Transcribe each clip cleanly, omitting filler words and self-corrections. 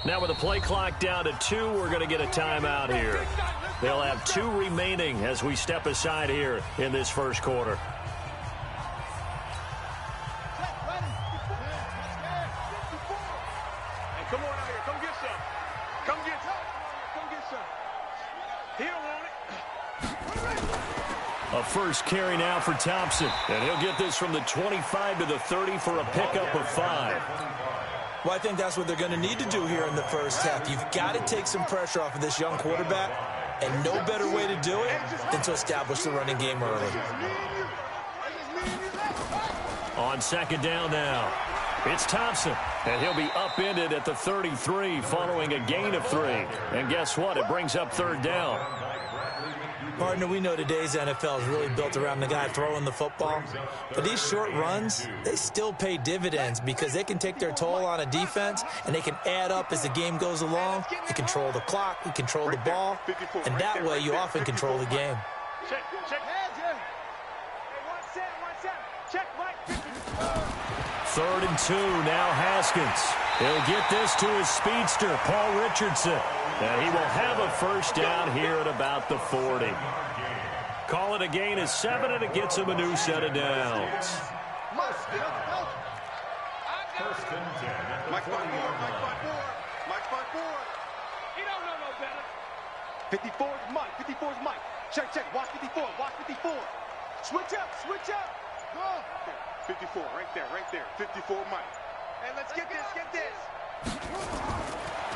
Now with the play clock down to 2, we're going to get a timeout here. They'll have 2 remaining as we step aside here in this first quarter. Hey, come on out here. Come get some. Come get some. Come get some. He don't want it. A first carry now for Thompson. And he'll get this from the 25 to the 30 for a pickup of 5. Well, I think that's what they're going to need to do here in the first half. You've got to take some pressure off of this young quarterback, and no better way to do it than to establish the running game early. On second down now, it's Thompson, and he'll be upended at the 33 following a gain of 3. And guess what? It brings up third down. Partner, we know today's NFL is really built around the guy throwing the football. But these short runs, they still pay dividends because they can take their toll on a defense, and they can add up as the game goes along. You control the clock, you control the ball, and that way you often control the game. Check. Third and 2, now Haskins. He'll get this to his speedster, Paul Richardson. And he will have a first down here at about the 40. Call it a gain of 7, and it gets him a new set of downs. First and 10. Mike 5-4. He don't know no better. 54 is Mike. 54 is Mike. Check. Watch 54. Switch up. Go. 54, right there. 54, Mike. Hey, let's get this.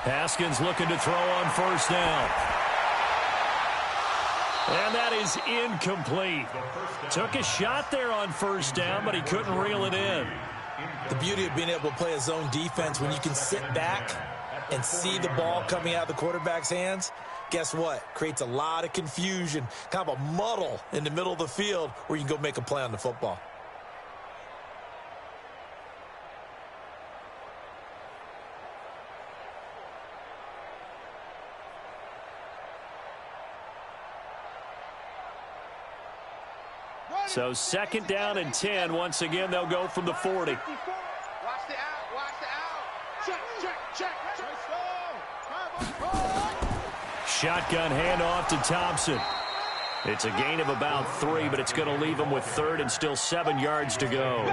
Haskins looking to throw on first down. And that is incomplete. Took a shot there on first down, but he couldn't reel it in. The beauty of being able to play a zone defense when you can sit back and see the ball coming out of the quarterback's hands, guess what? Creates a lot of confusion, kind of a muddle in the middle of the field where you can go make a play on the football. So second down and 10. Once again, they'll go from the 40. Watch the out. Check. Shotgun handoff to Thompson. It's a gain of about 3, but it's going to leave him with third and still 7 yards to go.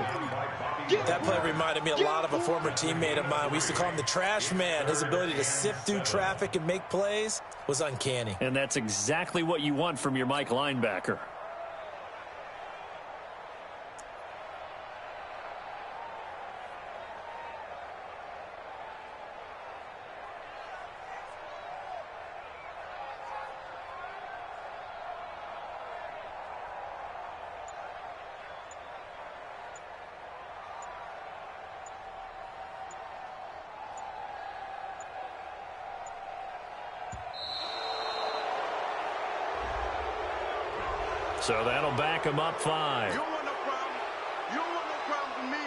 That play reminded me a lot of a former teammate of mine. We used to call him the trash man. His ability to sift through traffic and make plays was uncanny. And that's exactly what you want from your Mike linebacker. So that'll back him up 5. You don't want no problem with me.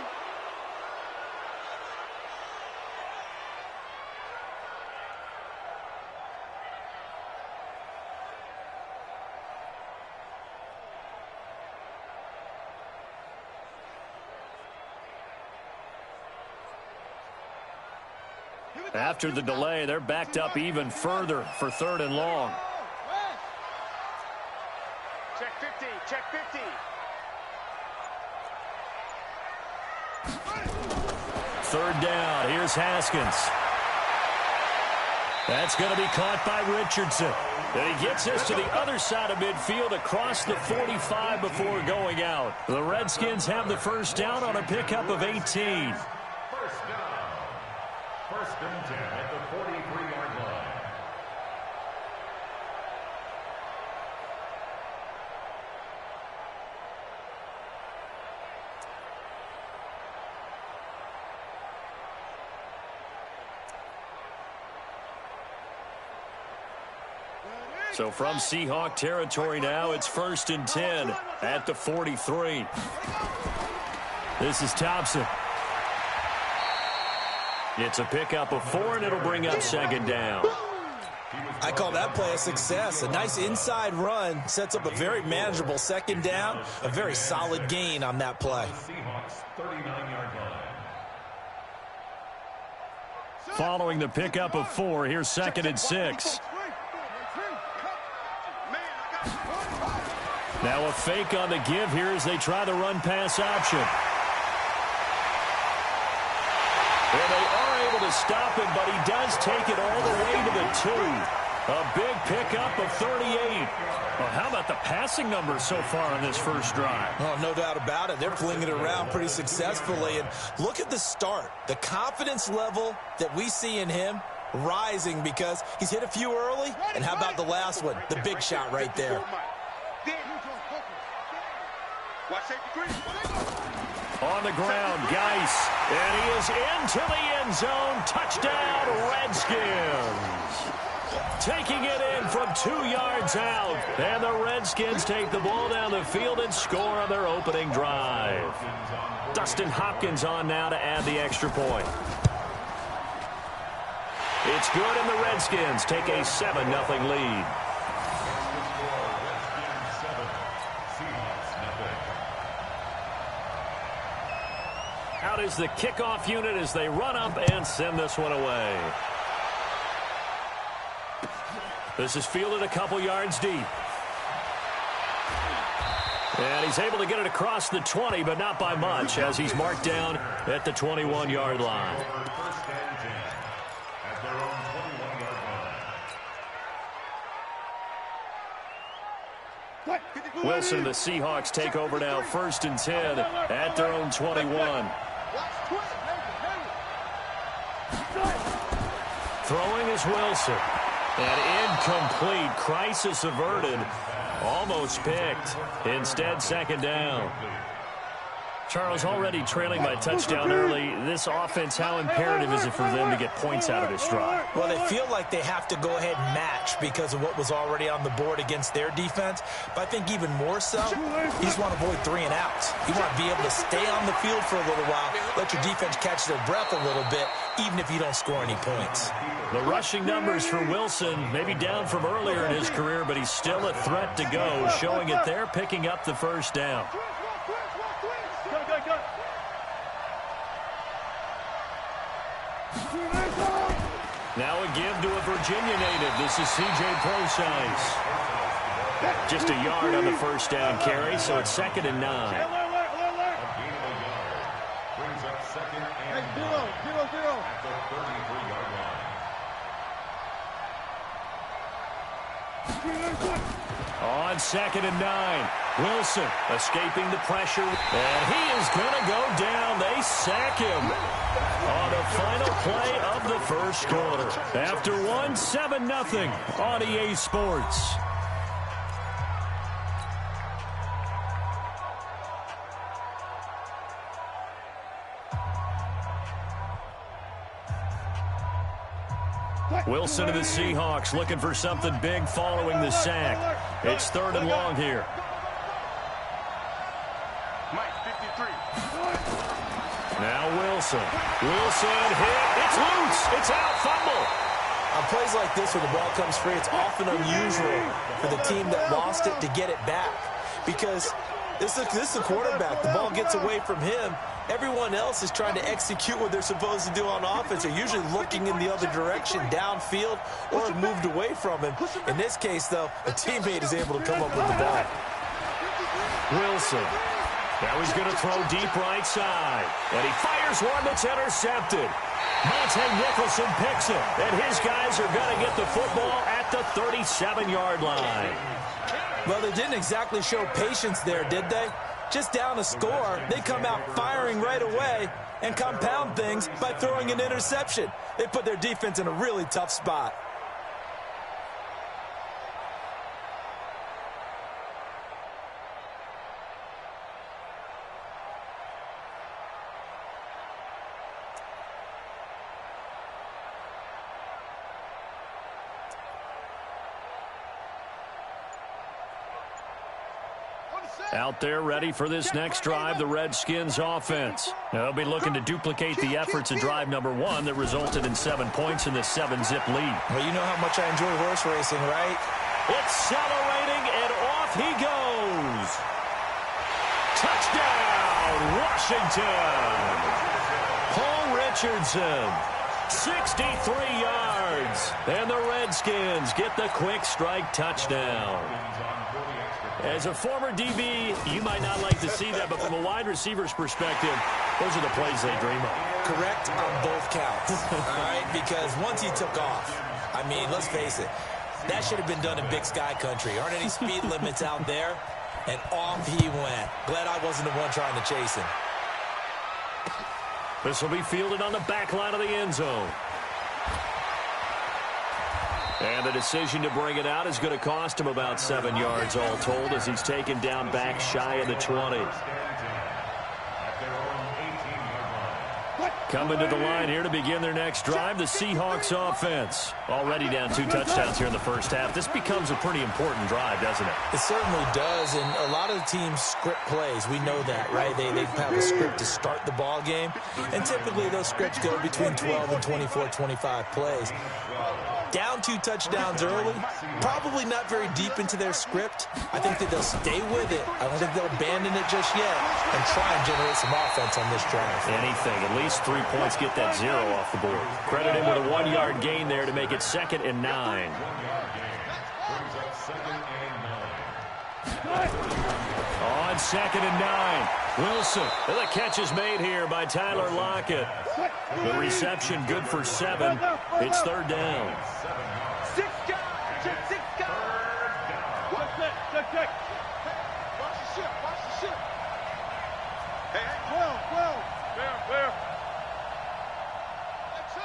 After the delay, they're backed up even further for third and long. Check 50. Third down. Here's Haskins. That's going to be caught by Richardson. And he gets us to the other side of midfield across the 45 before going out. The Redskins have the first down on a pickup of 18. First down. First and 10 at the 43-yard line. So from Seahawk territory now, it's first and 10 at the 43. This is Thompson. It's a pickup of 4, and it'll bring up second down. I call that play a success. A nice inside run sets up a very manageable second down, a very solid gain on that play. Seahawks 39-yard line. Following the pickup of 4, here's 2nd and 6. Now a fake on the give here as they try the run-pass option. Well, they are able to stop him, but he does take it all the way to the 2. A big pickup of 38. Well, how about the passing numbers so far on this first drive? Oh, no doubt about it. They're flinging it around pretty successfully. And look at the start. The confidence level that we see in him rising because he's hit a few early. And how about the last one? The big shot right there. On the ground, Geis. And he is into the end zone. Touchdown, Redskins. Taking it in from 2 yards out. And the Redskins take the ball down the field and score on their opening drive. Dustin Hopkins on now to add the extra point. It's good, and the Redskins take a 7-0 lead. Out is the kickoff unit as they run up and send this one away. This is fielded a couple yards deep. And he's able to get it across the 20, but not by much, as he's marked down at the 21-yard line. Wilson and the Seahawks take over now, 1st and 10 at their own 21. Throwing is Wilson. And incomplete. Crisis averted. Almost picked. Instead, 2nd down. Charles, already trailing by touchdown early. This offense, how imperative is it for them to get points out of this drive? Well, they feel like they have to go ahead and match because of what was already on the board against their defense. But I think even more so, you just want to avoid 3 and outs. You want to be able to stay on the field for a little while, let your defense catch their breath a little bit, even if you don't score any points. The rushing numbers for Wilson, maybe down from earlier in his career, but he's still a threat to go, showing it there, picking up the 1st down. Now a give to a Virginia native. This is C.J. Prosise. Just a yard on the 1st down carry, so it's 2nd and 9. Brings up 2nd and 9 at the 33-yard line. On 2nd and 9, Wilson escaping the pressure, and he is going to go down. They sack him on the final play of the 1st quarter. After 7-0 on EA Sports. Wilson to the Seahawks looking for something big following the sack. It's 3rd and long here. Mike, 53. Now Wilson. Wilson hit. It's loose. It's out. Fumble. On plays like this where the ball comes free, it's often unusual for the team that lost it to get it back. Because this is the quarterback. The ball gets away from him. Everyone else is trying to execute what they're supposed to do on offense. They're usually looking in the other direction, downfield, or have moved away from him. In this case, though, a teammate is able to come up with the ball. Wilson. Now he's going to throw deep right side. And he fires one that's intercepted. Monte Nicholson picks it. And his guys are going to get the football at the 37-yard line. Well, they didn't exactly show patience there, did they? Just down a score, they come out firing right away and compound things by throwing an interception. They put their defense in a really tough spot. Out there ready for this next drive, the Redskins offense. They'll be looking to duplicate the efforts in drive number 1 that resulted in 7 points in the 7-zip lead. Well, you know how much I enjoy horse racing, right? Accelerating, and off he goes. Touchdown, Washington. Paul Richardson 63 yards. And the Redskins get the quick strike touchdown. As a former DB, you might not like to see that, but from a wide receiver's perspective, those are the plays they dream of. Correct on both counts, all right? Because once he took off, I mean, let's face it, that should have been done in Big Sky country. Aren't any speed limits out there? And off he went. Glad I wasn't the one trying to chase him. This will be fielded on the back line of the end zone. And the decision to bring it out is going to cost him about 7 yards all told as he's taken down back shy of the 20. Coming to the line here to begin their next drive, the Seahawks offense. Already down 2 touchdowns here in the first half. This becomes a pretty important drive, doesn't it? It certainly does, and a lot of the teams script plays. We know that, right? They have a script to start the ball game, and typically those scripts go between 12 and 24, 25 plays. Down 2 touchdowns early, probably not very deep into their script. I think that they'll stay with it. I don't think they'll abandon it just yet and try and generate some offense on this drive. Anything, at least 3 points, get that 0 off the board. Credit him with a 1-yard gain there to make it 2nd and 9. On 2nd and 9, Wilson. And the catch is made here by Tyler Lockett. The reception good for 7. It's 3rd down. 6 guys. Check 6 guys. Check. Watch the ship. Watch the ship. Hey, 12. Clear. That's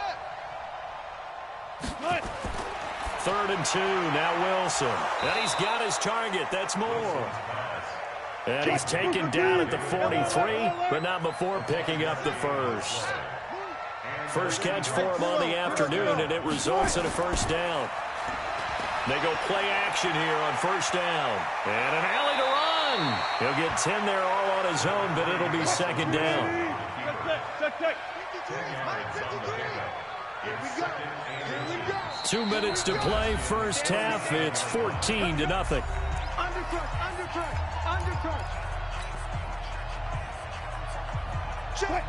it. 3rd and 2, now Wilson. And he's got his target. That's Moore. And he's taken down at the 43, but not before picking up the first. First catch for him on the afternoon, and it results in a 1st down. They go play action here on 1st down. And an alley to run. He'll get 10 there all on his own, but it'll be 2nd down. Check. 2 minutes to play, first half. It's 14-0. Undercut. Check.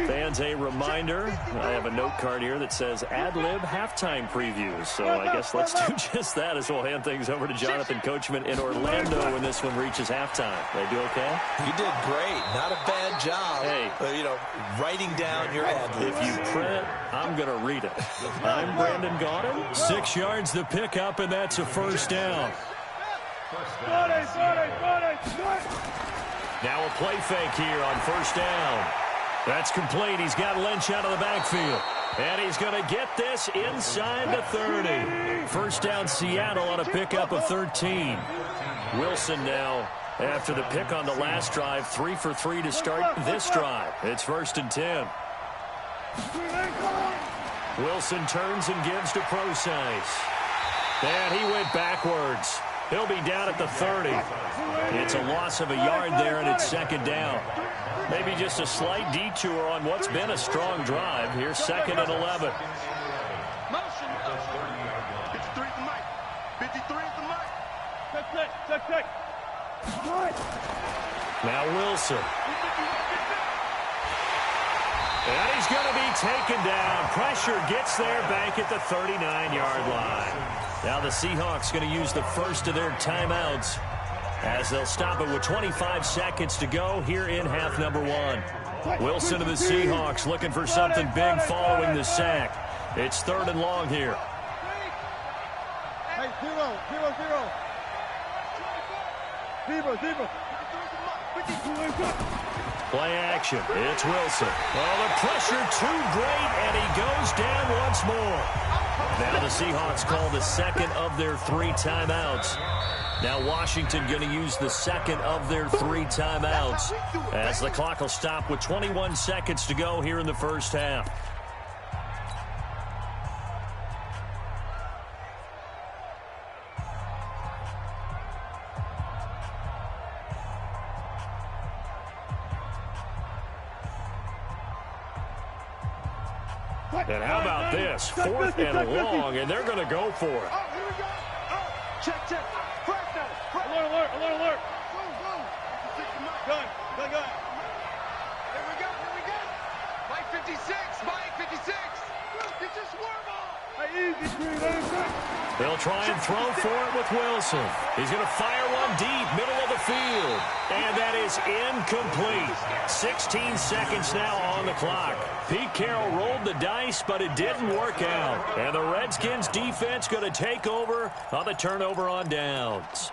Fans, a reminder, I have a note card here that says ad-lib halftime previews. So I guess let's do just that as we'll hand things over to Jonathan Coachman in Orlando when this one reaches halftime. They do okay? You did great. Not a bad job. Hey. Writing down your ad-libs. If you print, I'm going to read it. I'm Brandon Gaudin. 6 yards the pickup, and that's a 1st down. Now a play fake here on 1st down. That's complete. He's got Lynch out of the backfield. And he's going to get this inside the 30. 1st down Seattle on a pickup of 13. Wilson now, after the pick on the last drive, 3 for 3 to start this drive. It's 1st and 10. Wilson turns and gives to Procise. And he went backwards. He'll be down at the 30. It's a loss of a yard there, and it's 2nd down. Maybe just a slight detour on what's been a strong drive. Here's 2nd and 11. Motion. 53 is the mic. 53 is the mic. Check. Now Wilson. And he's going to be taken down. Pressure gets there back at the 39-yard line. Now the Seahawks going to use the first of their timeouts as they'll stop it with 25 seconds to go here in half number 1. Wilson of the Seahawks looking for something big following the sack. It's 3rd and long here. Hey, 0. Play action. It's Wilson. Well, the pressure too great, and he goes down once more. Now the Seahawks call the 2nd of their 3 timeouts. Now Washington going to use the 2nd of their 3 timeouts as the clock will stop with 21 seconds to go here in the first half. And how about this? 4th and long, and they're going to go for it. Oh, here we go. Oh, check. Alert. Go. Gun. Here we go. Mike 56. They'll try and throw for it with Wilson. He's going to fire one deep, middle of the field. And that is incomplete. 16 seconds now on the clock. Pete Carroll rolled the dice, but it didn't work out. And the Redskins defense going to take over on the turnover on downs.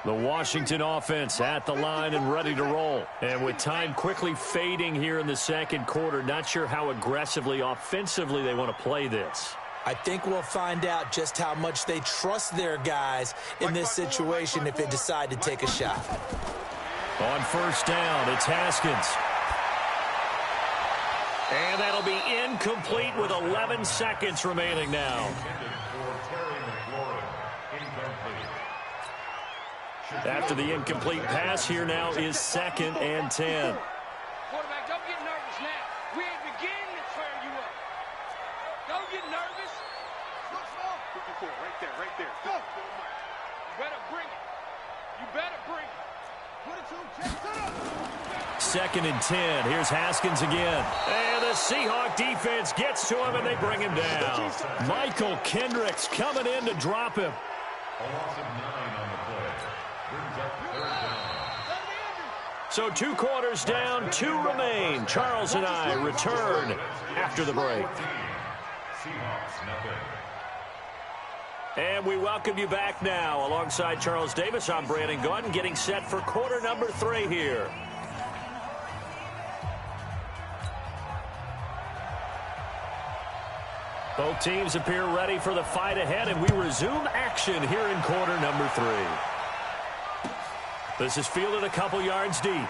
The Washington offense at the line and ready to roll. And with time quickly fading here in the second quarter, not sure how aggressively, offensively they want to play this. I think we'll find out just how much they trust their guys in this situation if they decide to take a shot. On first down, it's Haskins. And that'll be incomplete with 11 seconds remaining now. After the incomplete pass, here now is 2nd and 10. Quarterback, don't get nervous now. We ain't beginning to tear you up. Don't get nervous. 54, right there, right there. Go. You better bring it. You better bring it. Put it to him, Jack. 2nd and 10. Here's Haskins again. And the Seahawk defense gets to him, and they bring him down. Michael Kendricks coming in to drop him. A loss of 9 on the play. Brings up 3rd down. So 2 quarters down, 2 remain. Charles and I return after the break. Seahawks, nothing. And we welcome you back now. Alongside Charles Davis, I'm Brandon Gaudin, getting set for quarter number 3 here. Both teams appear ready for the fight ahead, and we resume action here in quarter number 3. This is fielded a couple yards deep.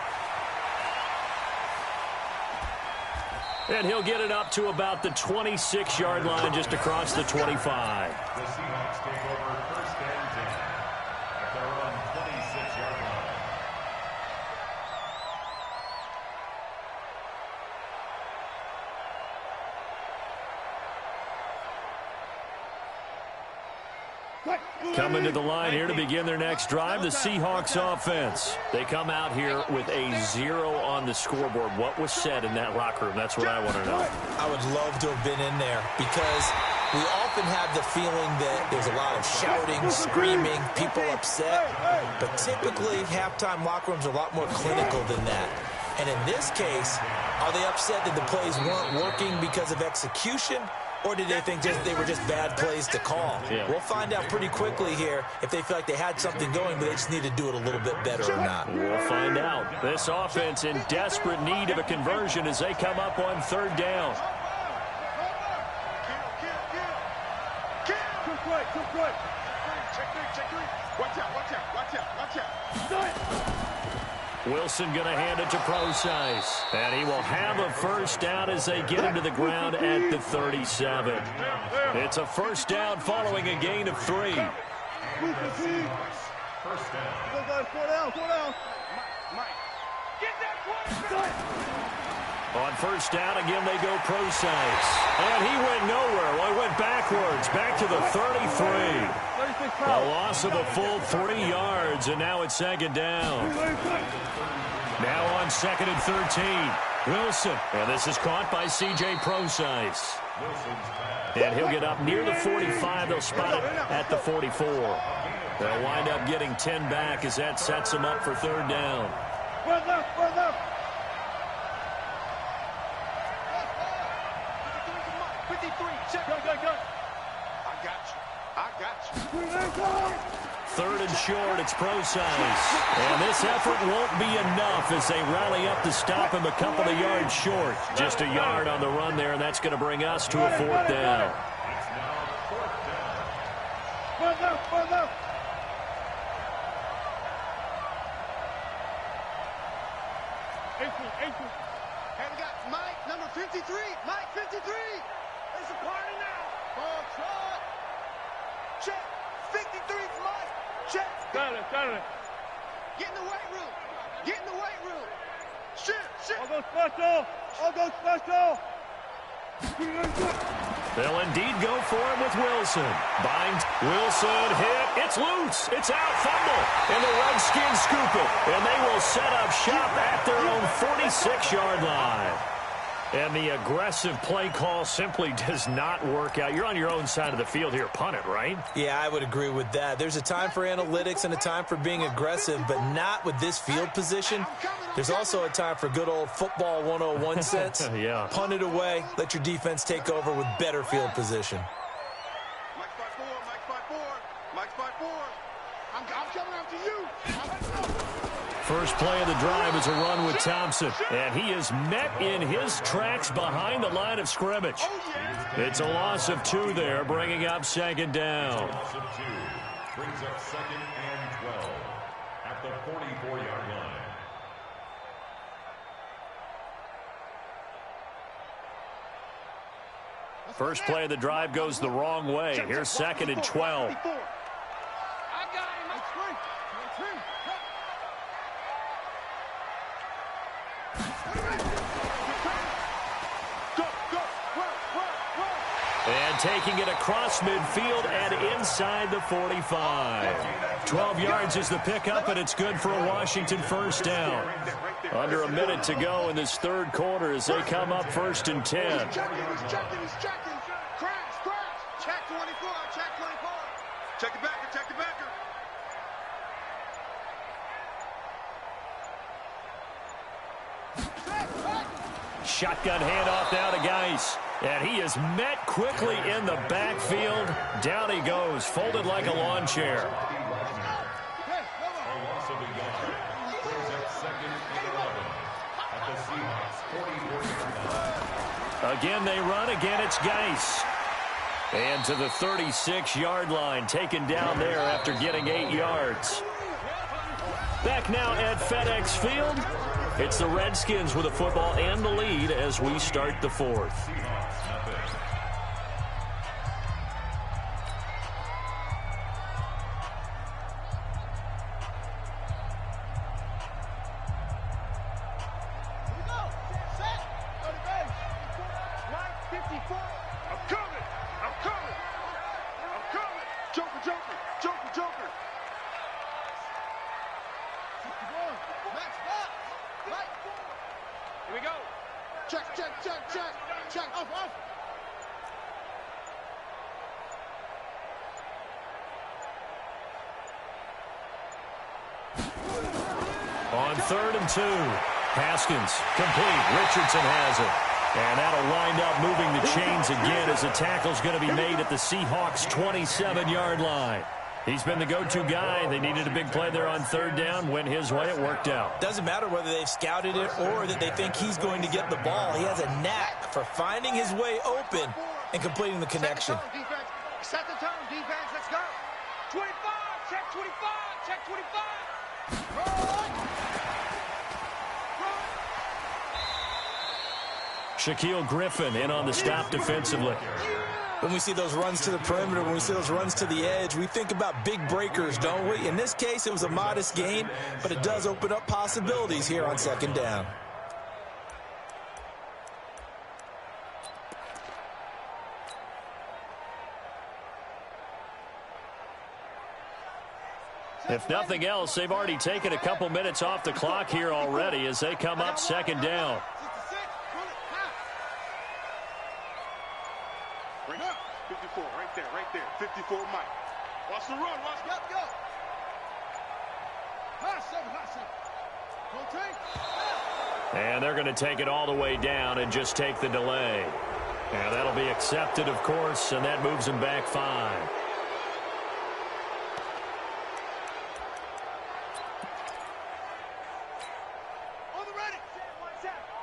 And he'll get it up to about the 26-yard line, just across the 25. The Seahawks take over 1st and 10 at their own 26-yard line. Coming to the line here to begin their next drive, the Seahawks offense. They come out here with a 0 on the scoreboard. What was said in that locker room? That's what I want to know. I would love to have been in there because we often have the feeling that there's a lot of shouting, screaming, people upset. But typically, halftime locker rooms are a lot more clinical than that. And in this case, are they upset that the plays weren't working because of execution? Or did they think they were just bad plays to call? Yeah. We'll find out pretty quickly here if they feel like they had something going, but they just need to do it a little bit better or not. We'll find out. This offense in desperate need of a conversion as they come up on 3rd down. Watch out. Wilson going to hand it to Procise. And he will have a first down as they get him to the ground at the 37. It's a first down following a gain of 3. First down. Get that quarterback. On first down, again, they go Procise. And he went nowhere. Well, he went backwards, back to the 33. A loss of a full 3 yards, and now it's 2nd down. Now on 2nd and 13. Wilson. And this is caught by C.J. Procise. And he'll get up near the 45. They'll spot it at the 44. They'll wind up getting 10 back as that sets them up for 3rd down. One left. 53, check. Go. I got you. 3rd and short, it's Procise. And this effort won't be enough as they rally up to stop him a couple of yards short. Just a yard on the run there, and that's going to bring us to a 4th down. One left. And we got Mike, number 53. Mike, 53. There's a party now. Ball truck. Check. 53 is Mike. Check. Got it. Get in the weight room. Shoot. I'll go special. They'll indeed go for it with Wilson. Binds. Wilson hit. It's loose. It's out. Fumble. And the Redskins scoop it. And they will set up shop at their own 46-yard line. And the aggressive play call simply does not work out. You're on your own side of the field here. Punt it, right? Yeah, I would agree with that. There's a time for analytics and a time for being aggressive, but not with this field position. There's also a time for good old football 101 sense. Yeah. Punt it away. Let your defense take over with better field position. Mike's 5-4, Mike's 5-4, Mike's 5-4. I'm coming after you. First play of the drive is a run with Thompson. And he is met in his tracks behind the line of scrimmage. It's a loss of 2 there, bringing up second down. Loss of 2 brings up 2nd and 12 at the 44-yard line. First play of the drive goes the wrong way. Here's 2nd and 12. I got him. That's great. And taking it across midfield and inside the 45. 12 yards is the pickup, and it's good for a Washington first down. Under a minute to go in this third quarter as they come up 1st and 10. He's checking. Crash. Check 24, check 24. Check the backer, check the backer. Shotgun handoff now to Geis. And he is met quickly in the backfield. Down he goes, folded like a lawn chair. A loss of a yard brings up 2nd and 11 at the Seahawks 44-yard line. Again they run, again it's Geis. And to the 36-yard line, taken down there after getting 8 yards. Back now at FedEx Field. It's the Redskins with the football and the lead as we start the 4th. Here we go. Check. Off. On 3rd and 2. Haskins complete. Richardson has it. And that'll wind up moving the chains again as the tackle's going to be made at the Seahawks' 27-yard line. He's been the go-to guy. They needed a big play there on 3rd down. Went his way. It worked out. Doesn't matter whether they've scouted it or that they think he's going to get the ball. He has a knack for finding his way open and completing the connection. Set the tone, defense. Let's go. 25. Check 25. Check 25. Shaquille Griffin in on the stop defensively. When we see those runs to the perimeter, when we see those runs to the edge, we think about big breakers, don't we? In this case, it was a modest gain, but it does open up possibilities here on 2nd down. If nothing else, they've already taken a couple minutes off the clock here already as they come up 2nd down. 54, right there. 54, Mike. Watch the run, watch. Go. Hot seven. And they're going to take it all the way down and just take the delay. And that'll be accepted, of course, and that moves them back 5. On the ready.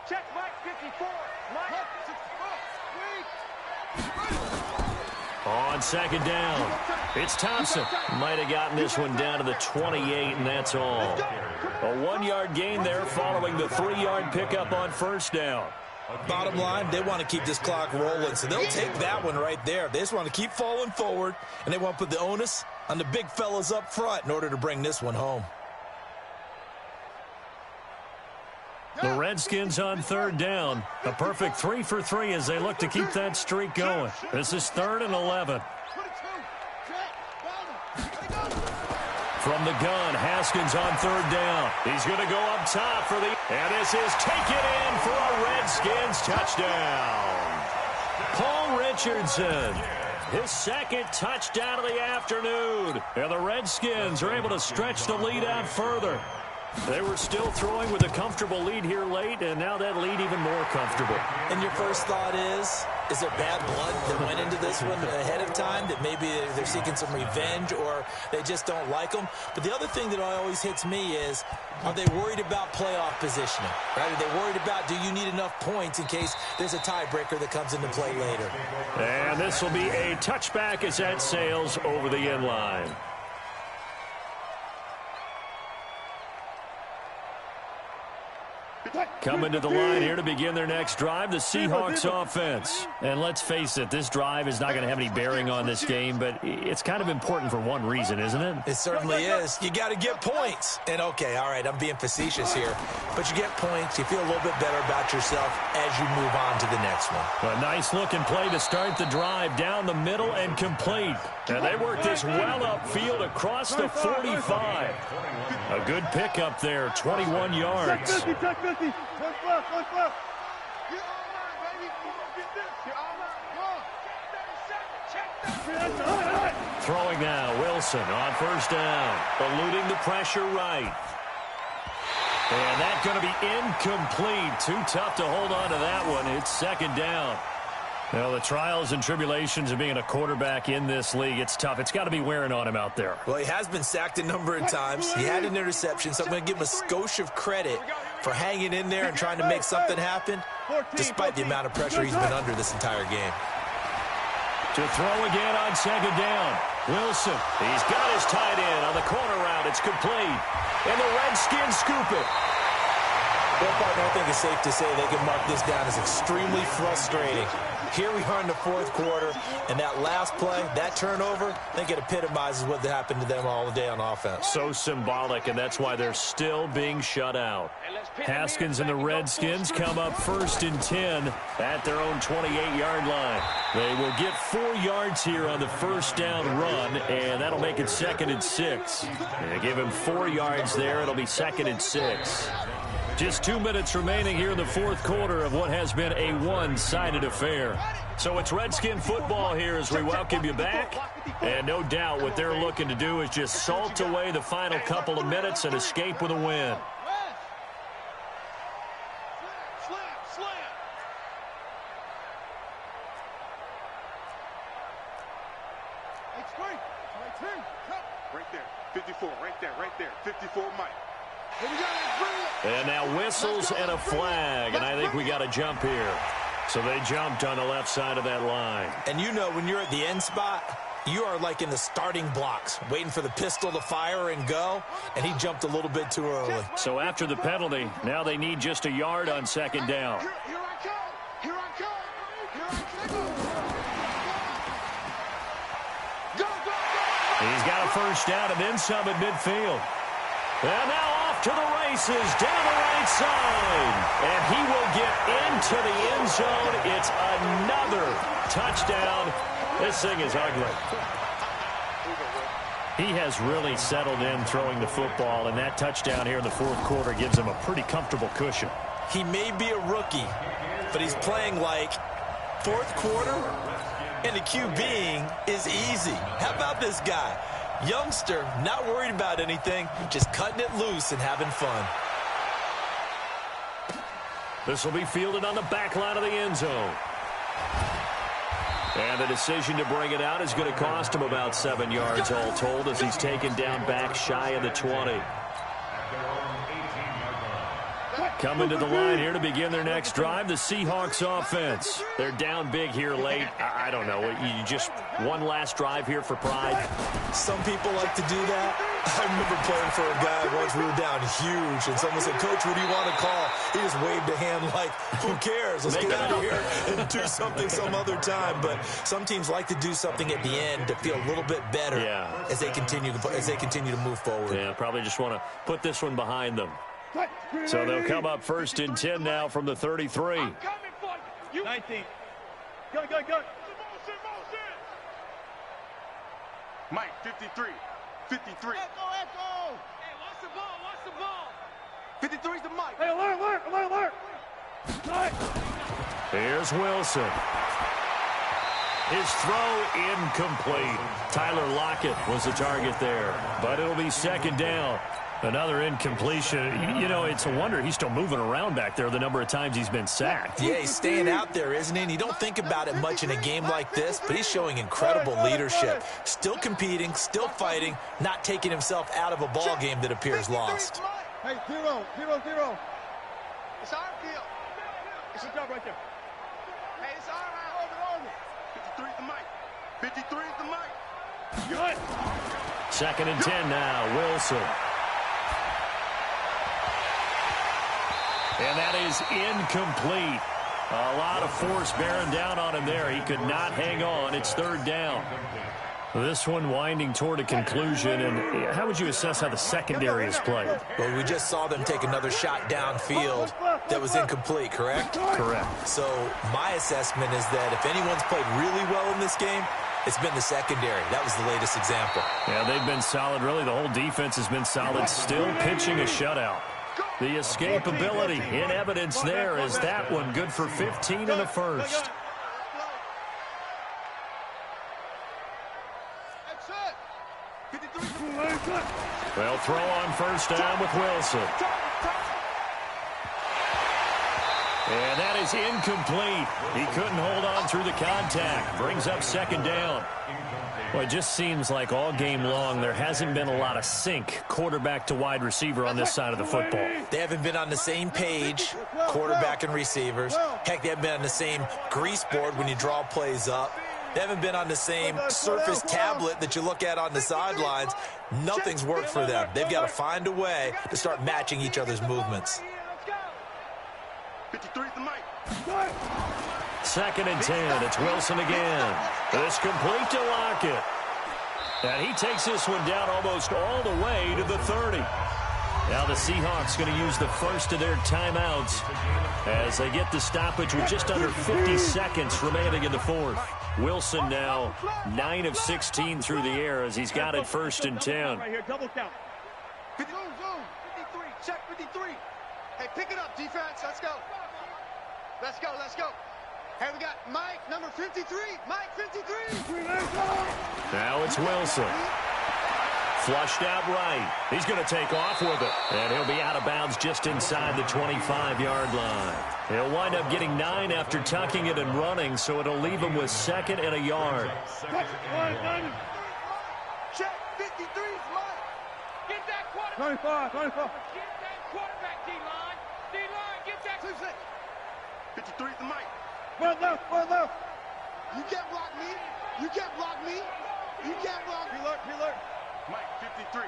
Check Mike 54. Mike 64. On 2nd down, it's Thompson. Might have gotten this one down to the 28, and that's all. A 1-yard gain there following the 3-yard pickup on 1st down. Bottom line, they want to keep this clock rolling, so they'll take that one right there. They just want to keep falling forward, and they want to put the onus on the big fellas up front in order to bring this one home. The Redskins on third down. A perfect 3 for 3 as they look to keep that streak going. This is 3rd and 11. From the gun, Haskins on third down. He's going to go up top for the... And this is taken in for a Redskins touchdown. Paul Richardson, his 2nd touchdown of the afternoon. And the Redskins are able to stretch the lead out further. They were still throwing with a comfortable lead here late, and now that lead even more comfortable. And your first thought is there bad blood that went into this one ahead of time, that maybe they're seeking some revenge or they just don't like them? But the other thing that always hits me is, are they worried about playoff positioning? Right? Are they worried about, do you need enough points in case there's a tiebreaker that comes into play later? And this will be a touchback as that sails over the end line. Coming to the line here to begin their next drive, the Seahawks offense. And let's face it, this drive is not going to have any bearing on this game, but it's kind of important for one reason, isn't it? It certainly is. You got to get points. And, okay, all right, I'm being facetious here. But you get points, you feel a little bit better about yourself as you move on to the next one. A nice-looking play to start the drive down the middle and complete. And they work this well upfield across the 45. A good pickup there, 21 yards. Throwing now, Wilson on first down, eluding the pressure right. And that's going to be incomplete. Too tough to hold on to that one. It's 2nd down. Well, the trials and tribulations of being a quarterback in this league, it's tough. It's got to be wearing on him out there. Well, he has been sacked a number of times. He had an interception, so I'm going to give him a skosh of credit for hanging in there and trying to make something happen, despite the amount of pressure he's been under this entire game. To throw again on 2nd down. Wilson, he's got his tight end on the corner route. It's complete. And the Redskins scoop it. Well, partner, I think it's safe to say they can mark this down as extremely frustrating. Here we are in the 4th quarter, and that last play, that turnover, I think it epitomizes what happened to them all day on offense. So symbolic, and that's why they're still being shut out. Haskins and the Redskins come up 1st and 10 at their own 28-yard line. They will get 4 yards here on the first down run, and that'll make it 2nd and 6. And they give him 4 yards there. It'll be 2nd and 6. Just 2 minutes remaining here in the 4th quarter of what has been a one-sided affair. So it's Redskin football here as we welcome you back. And no doubt what they're looking to do is just salt away the final couple of minutes and escape with a win. Right there, 54, right there, 54, Mike. And now whistles and a flag, and I think we got a jump here. So they jumped on the left side of that line. And you know when you're at the end spot, you are like in the starting blocks, waiting for the pistol to fire and go, and he jumped a little bit too early. So after the penalty, now they need just a yard on 2nd down. Here I come! Here I come! Here I come! Go, go, go! He's got a first down and then some at midfield. And now off to the races down the right side. And he will get into the end zone. It's another touchdown. This thing is ugly. He has really settled in throwing the football, and that touchdown here in the 4th quarter gives him a pretty comfortable cushion. He may be a rookie, but he's playing like 4th quarter, and the QBing is easy. How about this guy? Youngster, not worried about anything, just cutting it loose and having fun. This will be fielded on the back line of the end zone. And the decision to bring it out is going to cost him about 7 yards all told as he's taken down back shy of the 20. Coming to the line here to begin their next drive, the Seahawks offense. They're down big here late. I don't know. You just one last drive here for pride? Some people like to do that. I remember playing for a guy once we were down huge, and someone said, "Coach, what do you want to call?" He just waved a hand like, who cares? Let's get out of here and do something some other time. But some teams like to do something at the end to feel a little bit better as they continue to move forward. Yeah, probably just want to put this one behind them. So they'll come up first and 10 now from the 33. I'm coming for you. 19. Go. Mike, 53. 53. Hey, watch the ball. 53 is the Mike. Hey, alert. Here's Wilson. His throw incomplete. Tyler Lockett was the target there, but it'll be second down. Another incompletion. You know, it's a wonder he's still moving around back there the number of times he's been sacked. Yeah, he's staying out there, isn't he? And you don't think about it much in a game like this, but he's showing incredible leadership. Still competing, still fighting, not taking himself out of a ball game that appears lost. Hey, 0. It's our field. It's a job right there. Hey, it's our house. 53 is the Mike. 53 is the Mike. Good. Second and 10 now, Wilson. And that is incomplete. A lot of force bearing down on him there. He could not hang on. It's third down. This one winding toward a conclusion. And how would you assess how the secondary has played? Well, we just saw them take another shot downfield that was incomplete, correct? Correct. So my assessment is that if anyone's played really well in this game, it's been the secondary. That was the latest example. Yeah, they've been solid. Really, the whole defense has been solid. Still pitching a shutout. The escapability in evidence there is that one good for 15 in the first. That's it. They'll throw on first down with Wilson. And that is incomplete. He couldn't hold on through the contact. Brings up second down. Well, it just seems like all game long there hasn't been a lot of sync quarterback to wide receiver on this side of the football. They haven't been on the same page, quarterback and receivers. Heck, they haven't been on the same grease board when you draw plays up. They haven't been on the same Surface tablet that you look at on the sidelines. Nothing's worked for them. They've got to find a way to start matching each other's movements. 53 is the Mike. Second and 10. It's Wilson again. It's complete to Lockett. And he takes this one down almost all the way to the 30. Now the Seahawks going to use the first of their timeouts as they get the stoppage with just under 50 seconds remaining in the fourth. Wilson now 9 of 16 through the air as he's got it first and 10. Right here, double count. 53. Check 53. Hey, pick it up, defense. Let's go. Hey, we got Mike, number 53. Mike, 53. Now it's Wilson. Flushed out right. He's going to take off with it. And he'll be out of bounds just inside the 25-yard line. He'll wind up getting 9 after tucking it and running, so it'll leave him with second and a yard. Check 53's Mike. Get that quarterback. 25. Get that quarterback, D-line. D-line, get that. 53 is the Mike. One left. You can't block me. You can't block me. Alert. Mike, 53.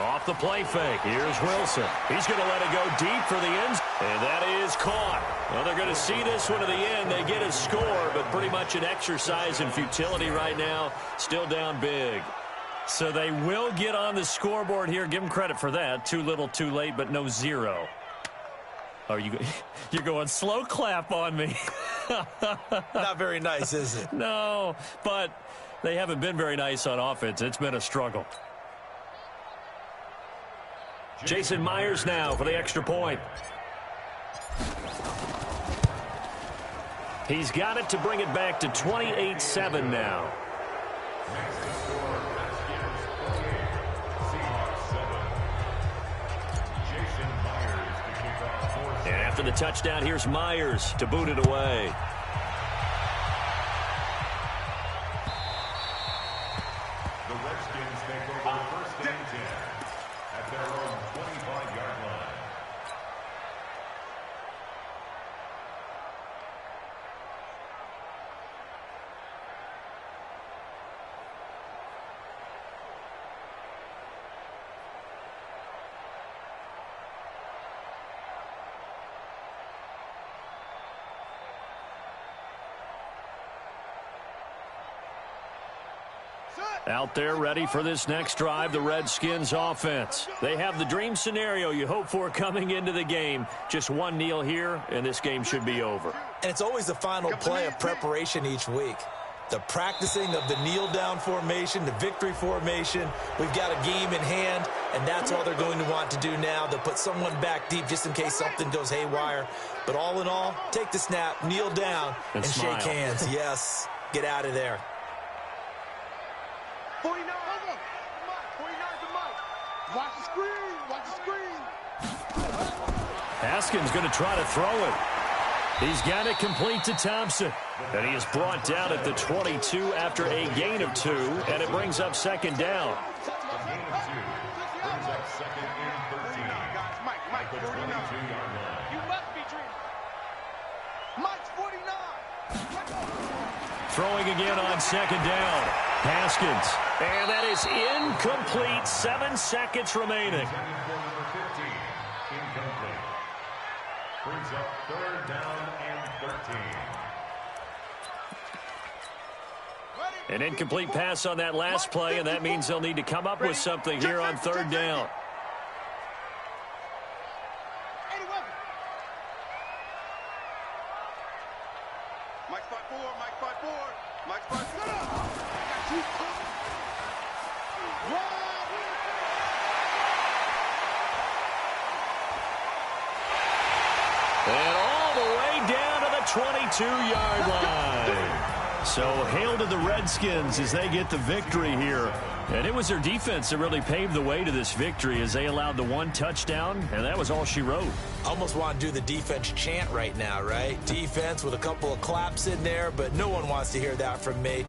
Off the play fake. Here's Wilson. He's going to let it go deep for the end. And that is caught. Well, they're going to see this one to the end. They get a score, but pretty much an exercise in futility right now. Still down big. So they will get on the scoreboard here. Give them credit for that. Too little, too late, but no 0. Oh, you're going slow clap on me. Not very nice, is it? No, but they haven't been very nice on offense. It's been a struggle. Jason Myers now for the extra point. He's got it to bring it back to 28-7 now. And after the touchdown, here's Myers to boot it away. The Redskins take over first and 10 at their own 25-yard line. Out there ready for this next drive, the Redskins offense. They have the dream scenario you hope for coming into the game. Just one kneel here, and this game should be over. And it's always the final play of preparation each week. The practicing of the kneel-down formation, the victory formation. We've got a game in hand, and that's all they're going to want to do now. They'll put someone back deep just in case something goes haywire. But all in all, take the snap, kneel down, and shake hands. Yes, get out of there. 49. 49 to Mike. Watch the screen. Watch the screen. Haskins going to try to throw it. He's got it complete to Thompson. And he is brought down at the 22 after a gain of 2, and it brings up second down. A gain of 2 brings up second and 13. Mike, 49. You must be dreaming. Mike's 49. Throwing again on second down. Haskins. And that is incomplete. 7 seconds remaining. Incomplete. Brings up third down and 13. An incomplete pass on that last play, and that means they'll need to come up with something here on third down. Mike's 5-4. Mike's 5-4. Mike's 5-4. And all the way down to the 22-yard line. So hail to the Redskins as they get the victory here. And it was their defense that really paved the way to this victory as they allowed the 1 touchdown, and that was all she wrote. Almost want to do the defense chant right now, right? Defense with a couple of claps in there, but no one wants to hear that from me.